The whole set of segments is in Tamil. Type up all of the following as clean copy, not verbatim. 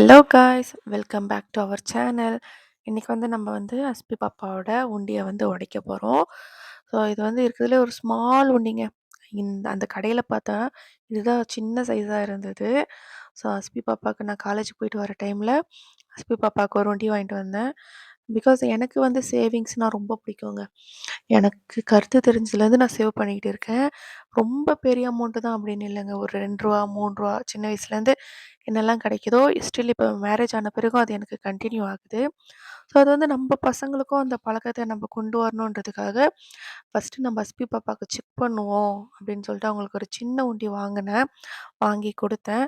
Hello guys, welcome back to our channel. இன்னைக்கு வந்து நம்ம வந்து அஸ்பி பாப்பாவோட உண்டியை வந்து உடைக்க போகிறோம். ஸோ இது வந்து இருக்கிறதுல ஒரு ஸ்மால் உண்டிங்க. அந்த கடையில் பார்த்தா இதுதான் சின்ன சைஸாக இருந்தது. ஸோ அஸ்பி பாப்பாவுக்கு நான் காலேஜ் போயிட்டு வர டைமில் அஸ்பி பாப்பாவுக்கு ஒரு உண்டி வாங்கிட்டு வந்தேன். பிகாஸ் எனக்கு வந்து சேவிங்ஸ்னால் ரொம்ப பிடிக்குங்க. எனக்கு கருத்து தெரிஞ்சதுலேருந்து நான் சேவ் பண்ணிக்கிட்டு இருக்கேன். ரொம்ப பெரிய அமௌண்ட்டு தான் அப்படின்னு இல்லைங்க. ஒரு ரூ. 2 ரூ. 3 சின்ன வயசுலேருந்து என்னெல்லாம் கிடைக்குதோ ஸ்டில் இப்போ மேரேஜ் ஆன பிறகும் அது எனக்கு கண்டினியூ ஆகுது. ஸோ அது வந்து நம்ம பசங்களுக்கும் அந்த பழக்கத்தை நம்ம கொண்டு வரணுன்றதுக்காக ஃபஸ்ட்டு நம்ம எஸ்பி பாப்பாவுக்கு செக் பண்ணுவோம் அப்படின்னு சொல்லிட்டு அவங்களுக்கு ஒரு சின்ன உண்டி வாங்கினேன், வாங்கி கொடுத்தேன்.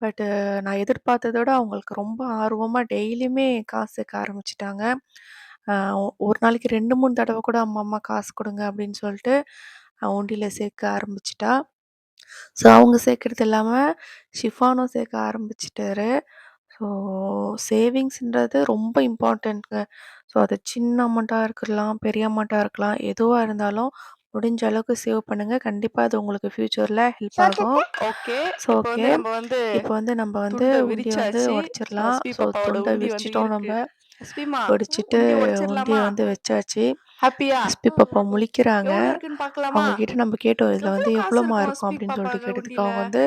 பட்டு நான் எதிர்பார்த்தத விட அவங்களுக்கு ரொம்ப ஆர்வமாக டெய்லியுமே காசு சேர்க்க ஆரம்பிச்சிட்டாங்க. ஒரு நாளைக்கு 2, 3 தடவை கூட அம்மா அம்மா காசு கொடுங்க அப்படின்னு சொல்லிட்டு உண்டியில் சேர்க்க ஆரம்பிச்சிட்டா. ஸோ அவங்க சேர்க்கறது இல்லாமல் ஷிஃபானும் சேர்க்க ஆரம்பிச்சிட்டாரு. ஸோ சேவிங்ஸ்ன்றது ரொம்ப இம்பார்ட்டண்ட்ங்க. ஸோ அது சின்ன அமௌண்ட்டாக இருக்கலாம், பெரிய அமௌண்ட்டாக இருக்கலாம், எதுவாக இருந்தாலும் முடிஞ்ச அளவுக்கு சேவ் பண்ணுங்கள். கண்டிப்பாக அது உங்களுக்கு ஃப்யூச்சரில் ஹெல்ப் ஆகும். ஓகே. ஸோ இப்போ ஓகே, வந்து நம்ம வந்து இப்போ வந்து நம்ம வந்து துண்ட உண்டியை வந்து விரிச்சாச்சு. ஸோ உடச்சிடலாம். எஸ்பி ஸோ பாப்பாவோட துண்டை உண்டி வந்து விரிச்சிட்டோம் இருக்கு. நம்ம. எஸ்பிமா ஒடிச்சிட்டு உண்டி உண்டியை உடைச்சிடலாமா? வந்து வச்சாச்சு. ஹாப்பியா? எஸ்பி பாப்பா முழிக்கிறாங்க. எவ்வளோ இருக்குன்னு பார்க்கலாமா? அவங்க கிட்ட நம்ம கேட்டோம், இதில் எவ்வளோ வந்து காசு எவ்வளோமா இருக்கும் இருக்கும் எஸ்பி அப்படின்னு சொல்லிட்டு பாப்பாங்க கேட்டதுக்கு உண்டியில? அவங்க வந்து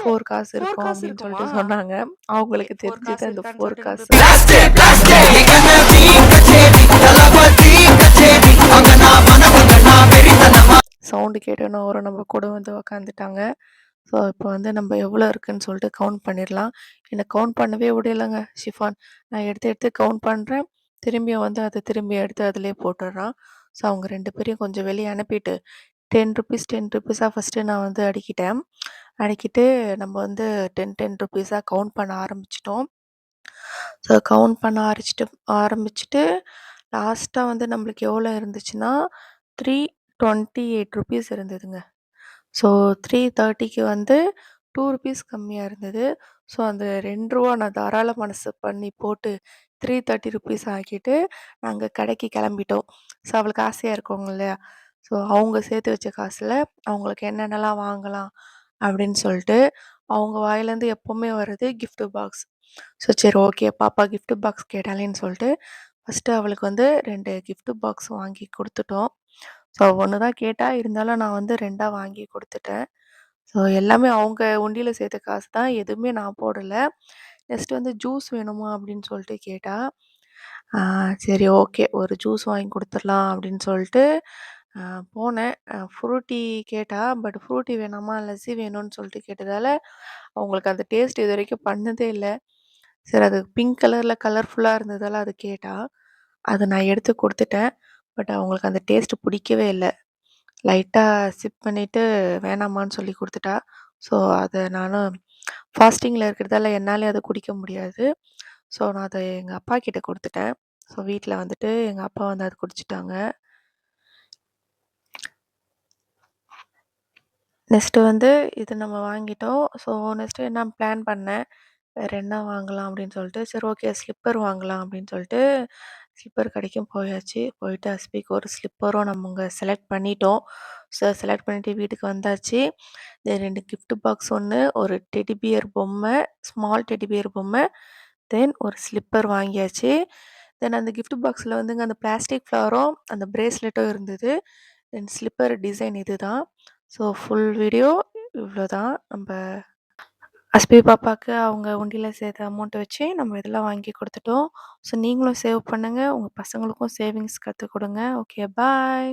4 காசு 4 இருக்கும் காசு அப்படின்னு இருக்குமா? சொல்லிட்டு சொன்னாங்க. ஓகே. அவங்களுக்கு 4 காசு தெரிஞ்சது அந்த இருக்கான்னு 4 சொல்லிட்டு நம்ம காசு. சவுண்டு கேட்டோன்னு ஒரு நம்ம கூட வந்து உக்காந்துட்டாங்க. ஸோ இப்போ வந்து நம்ம எவ்வளோ இருக்குன்னு சொல்லிட்டு கவுண்ட் பண்ணிடலாம். என்னை கவுண்ட் பண்ணவே விடலைங்க ஷிஃபான். நான் எடுத்து எடுத்து கவுண்ட் பண்ணுறேன். திரும்பியும் வந்து அதை திரும்பி எடுத்து அதிலே போட்டுடுறான். ஸோ அவங்க 2 பேரையும் கொஞ்சம் வெளியே அனுப்பிட்டு ₹10 ₹10 ஃபஸ்ட்டு நான் வந்து அடுக்கிட்டேன். அடுக்கிட்டு நம்ம வந்து 10 கவுண்ட் பண்ண ஆரம்பிச்சிட்டோம். ஸோ கவுண்ட் பண்ண ஆரம்பிச்சுட்டு லாஸ்ட்டாக வந்து நம்மளுக்கு எவ்வளோ இருந்துச்சுன்னா ₹328 இருந்ததுங்க. ஸோ 330க்கு வந்து ₹2 கம்மியாக இருந்தது. ஸோ அந்த ₹2 நான் தாராள மனசு பண்ணி போட்டு ₹330 ஆக்கிட்டு நாங்கள் கடைக்கு கிளம்பிட்டோம். ஸோ அவளுக்கு ஆசையாக இருக்கவங்க இல்லையா? ஸோ அவங்க சேர்த்து வச்ச காசில் அவங்களுக்கு என்னென்னலாம் வாங்கலாம் அப்படின்னு சொல்லிட்டு அவங்க வாயிலேருந்து எப்போவுமே வர்றது gift பாக்ஸ். ஸோ சரி ஓகே, பாப்பா gift பாக்ஸ் கேட்டாலேன்னு சொல்லிட்டு ஃபஸ்ட்டு அவளுக்கு வந்து 2 gift பாக்ஸ் வாங்கி கொடுத்துட்டோம். ஸோ 1 தான் கேட்டா, இருந்தாலும் நான் வந்து 2ஆ வாங்கி கொடுத்துட்டேன். ஸோ எல்லாமே அவங்க உண்டியல சேர்த்த காசு தான், எதுவுமே நான் போடல. நெக்ஸ்ட் வந்து ஜூஸ் வேணுமா அப்படின்னு சொல்லிட்டு கேட்டா. சரி ஓகே, ஒரு ஜூஸ் வாங்கி கொடுத்துடலாம் அப்படின்னு சொல்லிட்டு ஆ போனேன். ஃப்ரூட்டி கேட்டா. பட் ஃப்ரூட்டி வேணாமா, லஸ்ஸி வேணும்னு சொல்லிட்டு கேட்டதால அவங்களுக்கு அந்த டேஸ்ட் இதுவரைக்கும் பண்ணதே இல்ல. சரி, அது பிங்க் கலரில் கலர்ஃபுல்லாக இருந்ததால அது கேட்டா. அத நான் எடுத்து குடுத்துட்டேன். பட் அவங்களுக்கு அந்த டேஸ்ட் பிடிக்கவே இல்ல. லைட்டா சிப் பண்ணிட்டு வேணாமான்னு சொல்லி குடுத்துட்டா. ஸோ அத நானும் ஃபாஸ்டிங்கில இருக்கிறதால என்னாலயும் அத குடிக்க முடியாது. ஸோ நான் அத எங்க அப்பா கிட்ட குடுத்துட்டேன். ஸோ வீட்ல வந்துட்டு எங்க அப்பா வந்து அத குடிச்சுட்டாங்க. நெக்ஸ்ட்டு வந்து இது நம்ம வாங்கிட்டோம். ஸோ நெக்ஸ்ட்டு என்ன பிளான் பண்ணேன், வேற என்ன வாங்கலாம் அப்படின்னு சொல்லிட்டு, சரி ஓகே ஸ்லிப்பர் வாங்கலாம் அப்படின்னு சொல்லிட்டு, ஸ்லிப்பர் கடைக்கும் போயாச்சு. போயிட்டு அஸ்பிக்கு ஒரு ஸ்லிப்பரும் நம்ம செலக்ட் பண்ணிட்டோம். ஸோ செலக்ட் பண்ணிட்டு வீட்டுக்கு வந்தாச்சு. இந்த 2 கிஃப்ட் பாக்ஸ் ஒண்ணு, ஒரு டெடி பியர் பொம்மை, ஸ்மால் டெடி பியர் பொம்மை, தென் ஒரு ஸ்லிப்பர் வாங்கியாச்சு. தென் அந்த கிஃப்ட் பாக்ஸில் வந்துங்க அந்த பிளாஸ்டிக் ஃப்ளவரும், அந்த பிரேஸ்லெட்டும் இருந்தது. தென் ஸ்லிப்பர் டிசைன் இதுதான். ஸோ ஃபுல் வீடியோ இவ்வளோதான். நம்ப அஸ்பி பாப்பாக்கு அவங்க உண்டியல சேர்த்த அமௌண்ட்ட வச்சு நம்ம இதெல்லாம் வாங்கி கொடுத்துட்டோம். ஸோ நீங்களும் சேவ் பண்ணுங்க. உங்க பசங்களுக்கும் சேவிங்ஸ் கத்துக் கொடுங்க. ஓகே, பாய்.